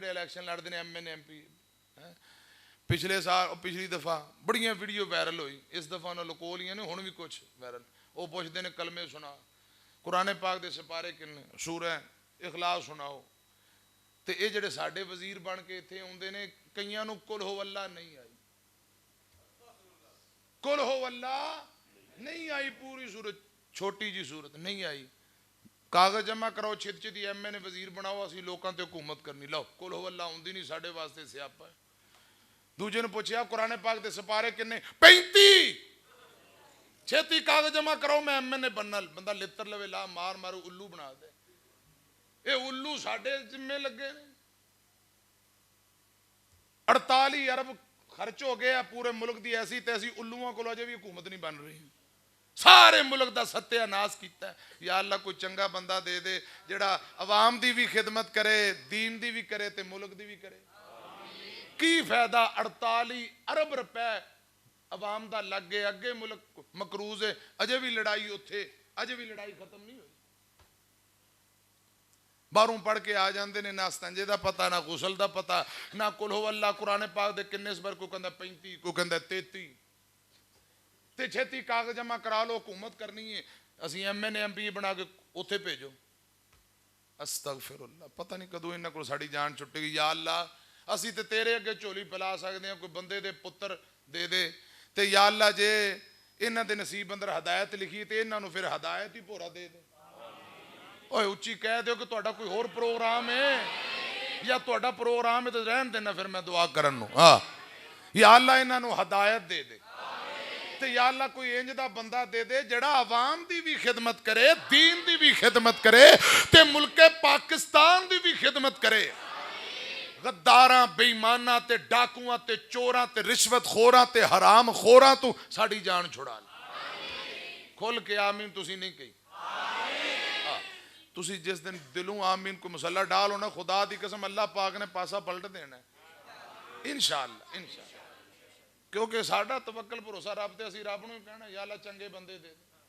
ਜਿਹੜੇ ਇਲੈਕਸ਼ਨ ਲੜਦੇ ਨੇ MN MP पिछले साल पिछली दफ़ा बड़िया वीडियो वायरल हुई, इस दफ़ा उन्होंने लुको लिया ने, हुण भी कुछ वायरल। वो पुछते ने कलमे सुना, कुरान पाक के सिपारे किन्ने, सूरह इखलास सुनाओ। तो ये जिहड़े साडे वजीर बन के इत्थे आउंदे ने, कईयां नूं कुल हो अल्लाह नहीं आई, कुल हो अल्लाह नहीं आई, पूरी सूरत छोटी जी सूरत नहीं आई। कागज जमा कराओ, छेती छेती MN वजीर बनाओ, असीं लोकां ते हुकूमत करनी। लो कुल हो अल्लाह आउंदी नहीं, साडे वास्ते सियापा है। दूजे ने पूछा कुरान पाक के सिपारे किन्ने, 35। छेती कागज जमा कराओ, मैं MN बनना। बंदा लित्र लवे, ला मार मारो, उल्लू बना दे। ये उल्लू साडे जिम्मे लगे ने। 48 अरब खर्च हो गया पूरे मुल्क की, ऐसी तैसी उल्लुओं को अजे भी हुकूमत नहीं बन रही। सारे मुल्क का सत्यानाश किया। या अल्लाह कोई चंगा बंदा दे दे जिहड़ा अवाम की भी खिदमत करे, दीन की भी करे ते मुल्क की भी करे। की फायदा 48 अरब रुपए अवाम का लग गए, अगे मुल्क मकरूज है, अजे भी लड़ाई उत्थे, अजे भी लड़ाई खत्म नहीं हुई। बाहरों पढ़ के आ जाते हैं, ना स्तंजे का पता, ना गुसल का पता, ना कुल हो अल्लाह कुरान पाक दे किन्ने सबर, कोई कहता 35, कोई कहता 33। ते छेती कागज जमा करा लो, हुकूमत करनी है, असी MN MP बना के उत्थे भेजो। अस्तगफिरुल्लाह, पता नहीं कदों इन्हां कोल साडी जान छुट्टेगी। या अल्लाह असी तो तेरे अगे झोली फैला सकते हैं, कोई बंदे दे पुत्र दे दे। ते या अल्लाह जे इन्हां दे नसीब अंदर हदायत लिखी तो इन्हां नूं फिर हदायत ही भोरा दे दे। ओए उच्ची कह दो कि तुहाडा कोई होर प्रोग्राम है, या तुहाडा प्रोग्राम है तो रहन देना, फिर मैं दुआ करन नूं। हाँ, या अल्लाह इन्हां नूं हदायत दे दे। ते या अल्लाह कोई इंज दा बंदा दे दे जिहड़ा अवाम दी भी खिदमत करे, दीन दी भी खिदमत करे, ते मुल्के पाकिस्तान दी भी खिदमत करे। गद्दारां, बेईमानां ते डाकुआं ते चोरां ते रिश्वतखोरां ते हराम खोरां तू साडी जान छुड़ा ले। खुल के आमीन तुसी नहीं कही। तुसी जिस दिन दिलों आमीन को मुसल्ला डाल होना, खुदा दी कसम अल्लाह पाक ने पासा पलट देना इंशाअल्लाह, इंशाअल्लाह। क्योंकि साडा तवक्कल भरोसा रब ते, असीं रब नूं कहना या अल्लाह चंगे बंदे दे।